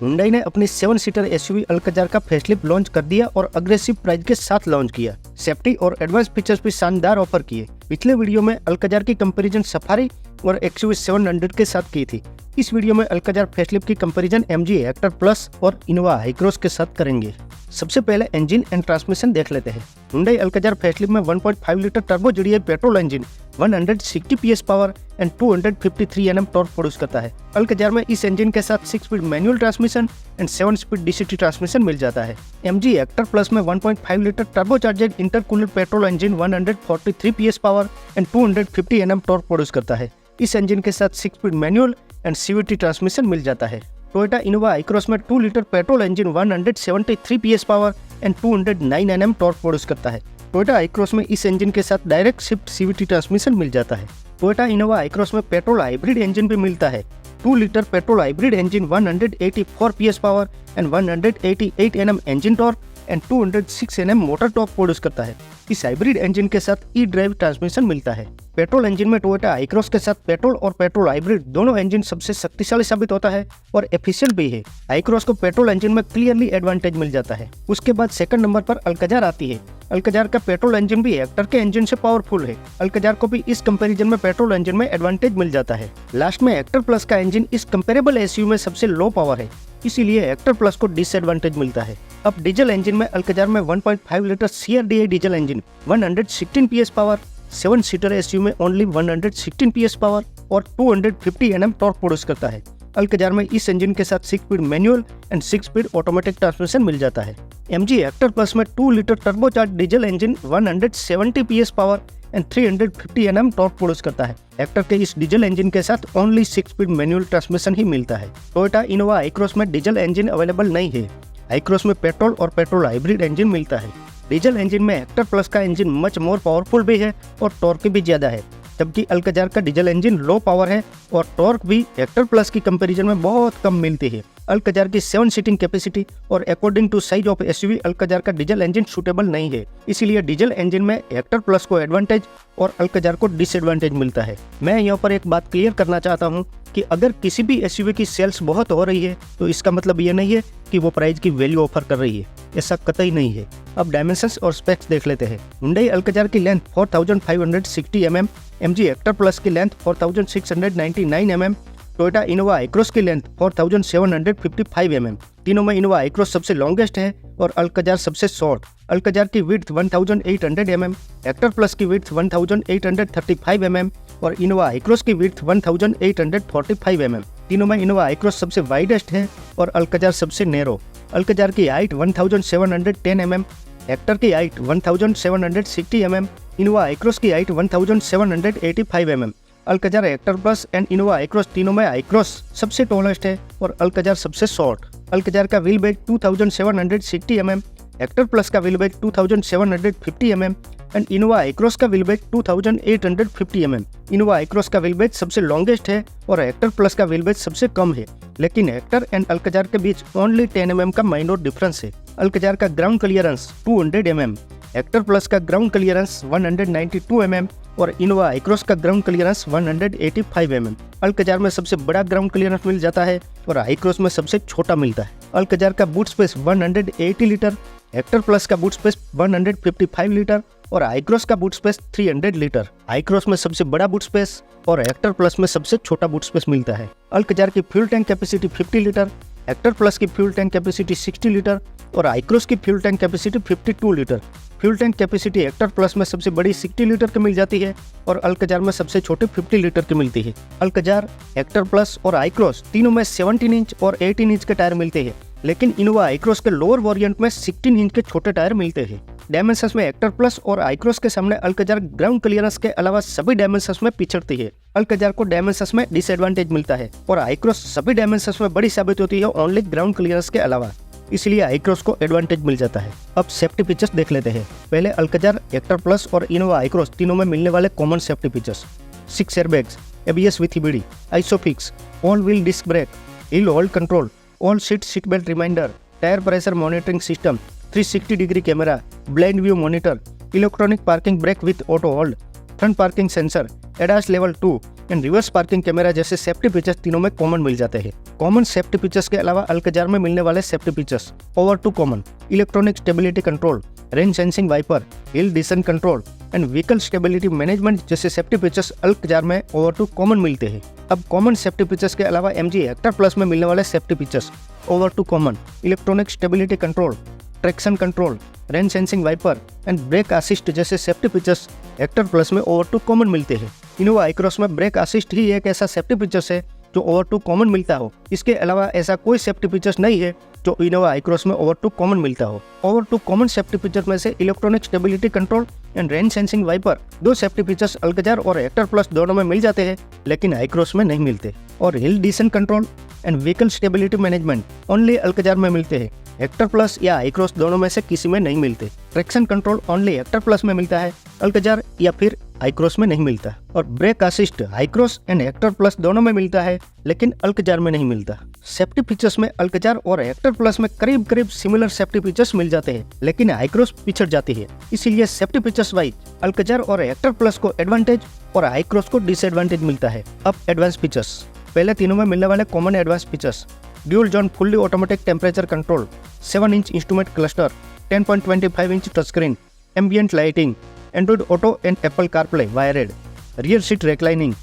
Hyundai ने अपनी 7 seater SUV Alcazar का फेसलिफ्ट लॉन्च कर दिया और अग्रेसिव प्राइस के साथ लॉन्च किया। सेफ्टी और एडवांस फीचर्स भी शानदार ऑफर किए। पिछले वीडियो में अल्काजार की कंपैरिजन सफारी और एक्सयूवी 700 के साथ की थी। इस वीडियो में अल्काजार फेसलिफ्ट की कंपैरिजन एमजी हेक्टर प्लस और इनोवा हाईक्रॉस के साथ करेंगे। सबसे पहले इंजन एंड ट्रांसमिशन देख लेते हैं। हुंडई अल्काजार फेसलिफ्ट में 1.5 litre turbo GDI petrol engine 160 PS power and 253 Nm torque produce करता है। अल्काजार में इस इंजन के साथ 6 speed manual transmission and 7 speed DCT transmission मिल जाता है। एमजी हेक्टर प्लस में 1.5 litre turbocharger intercooled petrol engine 143 PS power and 250 Nm torque produce करता है। इस इंजन के साथ 6 speed manual and CVT transmission मिल जाता है। टोयोटा इनोवा हाईक्रॉस में 2 litre petrol engine 173 PS power and 209 Nm torque produce करता है। टोयोटा हाईक्रॉस में इस इंजन के साथ डायरेक्ट शिफ्ट सीवीटी ट्रांसमिशन मिल जाता है। टोयोटा इनोवा हाईक्रॉस में पेट्रोल हाइब्रिड इंजन भी मिलता है। 2 litre petrol hybrid engine 184 PS power and 188 Nm engine torque and 206 Nm motor torque produce करता है। इस हाइब्रिड इंजन के साथ ई ड्राइव ट्रांसमिशन मिलता है। पेट्रोल इंजन में टोयोटा हाईक्रॉस के साथ पेट्रोल और पेट्रोल हाइब्रिड दोनों इंजन सबसे शक्तिशाली साबित होता है और एफिशिएंट भी है। हाईक्रॉस को पेट्रोल इंजन में क्लियरली एडवांटेज मिल जाता है। उसके बाद सेकंड नंबर पर अल्काजार आती है। अल्काजार का पेट्रोल इंजन भी हेक्टर के इंजन से पावरफुल है। अल्काजार को भी इस कंपैरिजन में पेट्रोल इंजन में एडवांटेज मिल जाता है। लास्ट में हेक्टर प्लस का इंजन इस कंपेरेबल एसयूवी में सबसे लो पावर है, इसीलिए हेक्टर प्लस को डिसएडवांटेज मिलता है। अब डीजल इंजन में अल्काजार में 1.5 litre CRDI diesel engine 116 PS power, 7 seater SUV में ओनली 116 PS पावर और 250 Nm टॉर्क प्रोड्यूस करता है। अल्काजार में इस इंजन के साथ 6 speed manual and 6 speed automatic transmission मिल जाता है। एमजी हेक्टर प्लस में 2 litre turbocharge diesel engine 170 PS power and 350 Nm torque produce करता है। हेक्टर के इस डीजल इंजन के साथ ओनली 6 स्पीड मैनुअल ट्रांसमिशन ही मिलता है। टोयोटा इनोवा हाईक्रॉस में डीजल इंजन अवेलेबल नहीं है। हाईक्रॉस में पेट्रोल और पेट्रोल हाइब्रिड इंजन मिलता है। डीजल इंजन में हेक्टर प्लस का इंजन मच मोर पावरफुल भी है और टॉर्क भी ज्यादा है, जबकि अल्काजार का डीजल इंजन लो पावर है और टॉर्क भी हेक्टर प्लस की कंपैरिजन में बहुत कम मिलती है। अल्काजार की 7 सीटिंग कैपेसिटी और according to size of SUV Alcazar का डीजल इंजन सूटेबल नहीं है, इसीलिए डीजल इंजन में हेक्टर प्लस को एडवांटेज और अल्काजार को डिसएडवांटेज मिलता है। मैं यहाँ पर एक बात क्लियर करना चाहता हूँ कि अगर किसी भी एसयूवी की सेल्स बहुत हो रही है तो इसका मतलब ये नहीं है कि वो प्राइस की वैल्यू ऑफर कर रही है, ऐसा कतई नहीं है। अब डायमेंशंस और स्पेक्स देख लेते हैं। हुंडई अल्काजार की length 4560 mm, MG Hector Plus की length 4699 mm, Toyota Innova Hycross की लेंथ 4755 mm। तीनों में इनोवा हाईक्रॉस सबसे लॉन्गेस्ट है और अल्काजार सबसे शॉर्ट। अल्काजार की विड्थ 1800 mm, हेक्टर प्लस की विड्थ 1835 mm और इनोवा हाईक्रॉस की विड्थ 1845 mm। तीनों में इनोवा हाईक्रॉस सबसे वाइडेस्ट है और अल्काजार सबसे नैरो। अल्काजार की हाइट 1710 mm, हेक्टर की हाइट 1760 mm, इनोवा हाईक्रॉस की height 1785 mm। Alcazar Hector Plus and Innova Hycross तीनों में हाईक्रॉस सबसे टॉलेस्ट है और अल्काजार सबसे शॉर्ट। अल्काजार का wheel base 2760 mm, Hector plus का wheel base 2750 mm and Innova Hycross का wheel base 2850 mm। Innova Hycross का व्हील बेस सबसे लॉन्गेस्ट है और हेक्टर प्लस का व्हील बेस सबसे कम है, लेकिन हेक्टर एंड अल्काजार के बीच ओनली 10 mm का माइनर डिफरेंस है। अल्काजार का ground clearance 200 mm, Hector plus का ग्राउंड क्लियरेंस 192 mm और इनोवा हाईक्रॉस का ग्राउंड क्लियरेंस 185 mm। अल्काजार में सबसे बड़ा ग्राउंड क्लियरेंस मिल जाता है और हाईक्रॉस में सबसे छोटा मिलता है। अल्काजार का boot space 180 litre, Hector plus का बूट स्पेस 155 लीटर और हाईक्रॉस का बूट स्पेस 300 लीटर। हाईक्रॉस में सबसे बड़ा बूट स्पेस और हेक्टर प्लस में सबसे छोटा बूट स्पेस मिलता है। अल्काजार की fuel tank capacity 50 litre, Hector Plus की फ्यूल टैंक कैपेसिटी 60 लीटर और हाईक्रॉस की fuel tank capacity 52 litre. Fuel tank capacity Hector plus में सबसे बड़ी 60 लीटर की मिल जाती है और अल्काजार में सबसे छोटी 50 लीटर की मिलती है। अल्काजार, हेक्टर प्लस और हाईक्रॉस तीनों में 17 इंच और 18 इंच के टायर मिलते हैं, लेकिन इनोवा हाईक्रॉस के लोअर वेरिएंट में 16 इंच के छोटे टायर मिलते हैं। डायमेंशंस में हेक्टर प्लस और हाईक्रॉस के सामने अल्काजार ग्राउंड क्लियरेंस के अलावा सभी डायमेंशंस में पिछड़ती है। अल्काजार को डायमेंशंस में डिसएडवांटेज मिलता है और हाईक्रॉस सभी डायमेंशंस में बड़ी साबित होती है ओनली ग्राउंड क्लियरेंस के अलावा, इसलिए हाईक्रॉस को एडवांटेज मिल जाता है। अब सेफ्टी फीचर्स देख लेते हैं। पहले अल्काजार, हेक्टर प्लस और इनोवा हाईक्रॉस तीनों में मिलने वाले common safety features: 6 airbags, ABS with EBD, Isofix, all wheel disc brake, hill hold control, all seat belt reminder, tyre pressure monitoring system, 360 degree camera, blind view monitor, electronic parking brake with auto hold, front parking sensor, ADAS level 2, and reverse parking camera जैसे safety features तीनों में common मिल जाते हैं। Common safety features के अलावा Alcazar में मिलने वाले safety features over to common, electronic stability control, rain sensing wiper, hill descent control and vehicle stability management जैसे सेफ्टी फीचर्स अल्कजार में ओवर टू कॉमन मिलते हैं। अब कॉमन सेफ्टी फीचर्स के अलावा MG हेक्टर प्लस में मिलने वाले safety features over to common, electronic stability control, traction control, rain sensing wiper and brake assist जैसे सेफ्टी फीचर्स हेक्टर प्लस में ओवर टू कॉमन मिलते हैं। इनोवा आई-क्रॉस में ब्रेक असिस्ट ही एक ऐसा सेफ्टी फीचर्स है जो ओवर टू कॉमन मिलता हो। इसके अलावा ऐसा कोई सेफ्टी फीचर्स नहीं है जो इनोवा आई-क्रॉस में ओवर टू कॉमन मिलता हो। Over to common safety feature में से electronic stability control and rain sensing wiper दो सेफ्टी फीचर्स अल्कजार और हेक्टर प्लस दोनों में मिल जाते हैं, लेकिन आई-क्रॉस में नहीं मिलते। और हिल descent control and vehicle stability management only Alcazar में मिलते हैं, हेक्टर प्लस या आई-क्रॉस दोनों में से किसी में नहीं मिलते। Traction control only Hector plus में मिलता है, अल्कजार या फिर आई-क्रॉस में नहीं मिलता। और ब्रेक असिस्ट आई-क्रॉस एंड हेक्टर प्लस दोनों में मिलता है, लेकिन अल्कजार में नहीं मिलता। सेफ्टी फीचर्स में अल्कजार और हेक्टर प्लस में करीब करीब सिमिलर सेफ्टी फीचर्स मिल जाते हैं, लेकिन आई-क्रॉस पिछड़ जाती है। इसीलिए सेफ्टी फीचर्स वाइज अल्कजार और हेक्टर प्लस को एडवांटेज और आई-क्रॉस को डिसएडवांटेज मिलता है। अब एडवांस फीचर्स, पहले तीनों में मिलने वाले common advance features: dual zone fully automatic temperature control, 7 inch instrument cluster, 10.25 inch touch screen, ambient lighting, Android auto and Apple CarPlay wired, rear seat reclining,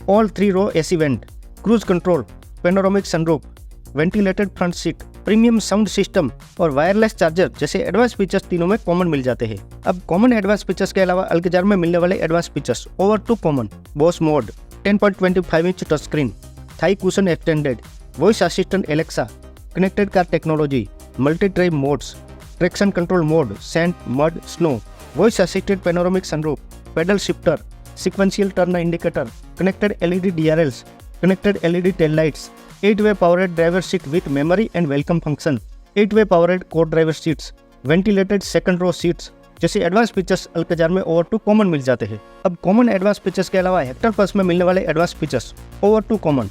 all 3 row AC vent, cruise control, panoramic sunroof, ventilated front seat, premium sound system और wireless charger जैसे advance features तीनों में common मिल जाते हैं। अब common advance features के अलावा अल्कजार में मिलने वाले advance features over to common: boss mode, 10.25 inch touch screen, thigh cushion extended, voice assistant Alexa, connected car technology, multi drive modes, traction control mode, sand, mud, snow, voice assisted panoramic sunroof, paddle shifter, sequential turn indicator, connected LED DRLs, connected LED tail lights, 8-way powered driver seat with memory and welcome function, 8-way powered co-driver seats, ventilated second row seats जैसे advance features Alcazar में over to common मिल जाते हैं। अब common advance features के अलावा Hector plus में मिलने वाले advance features over to common: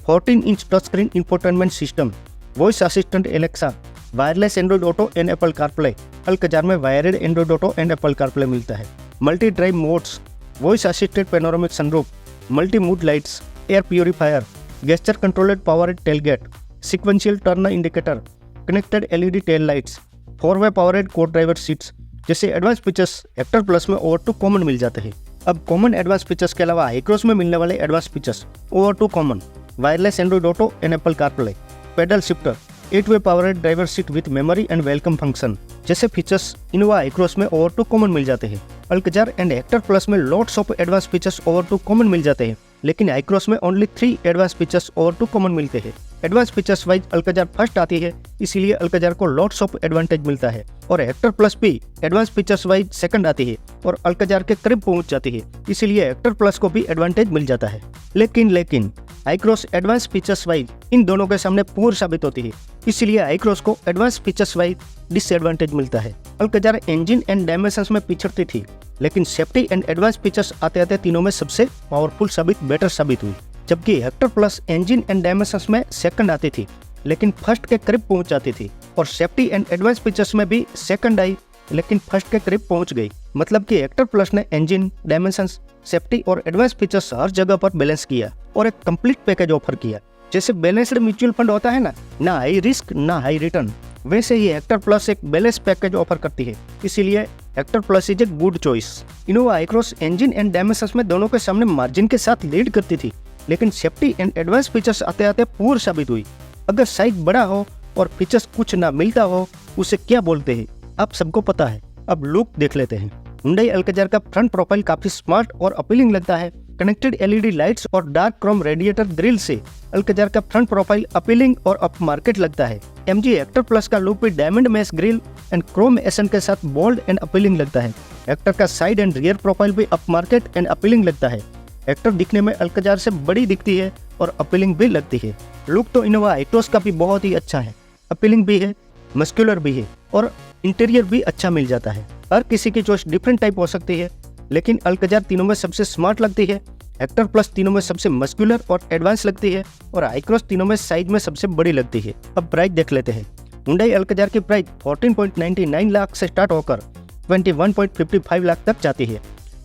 14 inch touch screen infotainment system, voice assistant Alexa, wireless Android auto and Apple CarPlay, Alcazar में wired Android auto and Apple CarPlay मिलता है, multi drive modes, voice assisted panoramic sunroof, multi mood lights, air purifier, gesture controlled powered tailgate, sequential turn indicator, connected LED tail lights, 4-way powered co driver seats जैसे advance features Hector plus में over to common मिल जाते हैं। अब common advance features के अलावा आई-क्रॉस में मिलने वाले advance features over to common: wireless Android auto and Apple CarPlay, paddle shifter, 8-way powered driver seat with memory and welcome function जैसे फीचर्स इनोवा आई-क्रॉस में ओवर टू कॉमन मिल जाते हैं। अल्कजार एंड हेक्टर प्लस में lots of advance features over to common मिल जाते हैं, लेकिन आई-क्रॉस में only 3 advance features over to common मिलते हैं। Advance features wise Alcazar first आती है, इसीलिए अल्कजार को लॉट्स ऑफ एडवांटेज मिलता है, और हेक्टर प्लस भी एडवांस फीचर्स वाइज सेकंड आती है और अल्कजार के करीब पहुंच जाती है, इसीलिए हेक्टर प्लस को भी एडवांटेज मिल जाता है। लेकिन आई-क्रॉस एडवांस फीचर्स वाइज इन दोनों के सामने पूर साबित होती है, इसलिए आई-क्रॉस को एडवांस फीचर्स वाइज डिसएडवांटेज मिलता है। अल्कजार इंजन एंड डायमेंशंस में पिछड़ती थी, लेकिन सेफ्टी एंड एडवांस फीचर्स आते आते तीनों में सबसे पावरफुल बेटर साबित हुई। जबकि Hector plus engine and dimensions में सेकंड आती थी, लेकिन फर्स्ट के करीब पहुंच जाती थी, और सेफ्टी एंड एडवांस फीचर्स में भी सेकंड आई, लेकिन फर्स्ट के करीब पहुंच गई। मतलब कि हेक्टर प्लस ने इंजन, डायमेंशंस, सेफ्टी और एडवांस फीचर्स हर जगह पर बैलेंस किया और एक कंप्लीट पैकेज ऑफर किया। जैसे बैलेंस्ड म्यूचुअल फंड होता है ना हाई रिस्क ना हाई रिटर्न, वैसे ही हेक्टर प्लस एक बैलेंस पैकेज ऑफर करती है, इसीलिए Hector plus is a good choice. Innova Hycross engine and dimensions में दोनों के सामने मार्जिन के साथ लीड करती थी, लेकिन सेफ्टी एंड एडवांस फीचर्स आते आते पूर साबित हुई। अगर साइज बड़ा हो और फीचर्स कुछ ना मिलता हो, उसे क्या बोलते हैं आप सबको पता है। अब लुक देख लेते हैं। हुंडई अल्कजार का फ्रंट प्रोफाइल काफी स्मार्ट और अपीलिंग लगता है। कनेक्टेड LED लाइट्स और डार्क क्रोम रेडिएटर ग्रिल से अल्कजार का फ्रंट प्रोफाइल अपीलिंग और अप मार्केट लगता है। MG हेक्टर प्लस का लुक भी diamond mesh grille and chrome एसन के साथ बोल्ड एंड अपीलिंग लगता है। हेक्टर का साइड एंड रियर प्रोफाइल भी अप मार्केट एंड अपीलिंग लगता है। हेक्टर दिखने में अल्कजार से बड़ी दिखती है और अपीलिंग भी लगती है। लुक तो इनोवा आई-क्रॉस का भी बहुत ही अच्छा है, अपीलिंग भी है, मस्कुलर भी है और इंटीरियर भी अच्छा मिल जाता है। हर किसी की चॉइस डिफरेंट टाइप हो सकती है, लेकिन अल्कजार तीनों में सबसे स्मार्ट लगती है, हेक्टर प्लस तीनों में सबसे मस्कुलर और एडवांस लगती है, और आई-क्रॉस तीनों में साइज में सबसे बड़ी लगती है। अब प्राइस देख लेते हैं। हुंडई अल्कजार की प्राइस 14.99 लाख से स्टार्ट होकर 21.55 लाख तक जाती है।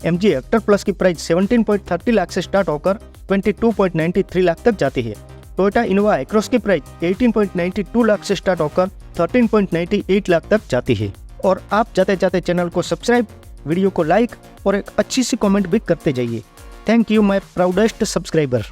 MG हेक्टर प्लस की प्राइस 17.30 लाख से स्टार्ट होकर 22.93 लाख तक जाती है। टोयोटा इनोवा एक्रॉस की प्राइस 18.92 लाख से स्टार्ट होकर 13.98 लाख तक जाती है। और आप जाते जाते चैनल को सब्सक्राइब, वीडियो को लाइक और एक अच्छी सी कमेंट भी करते जाइए। Thank you my proudest subscriber.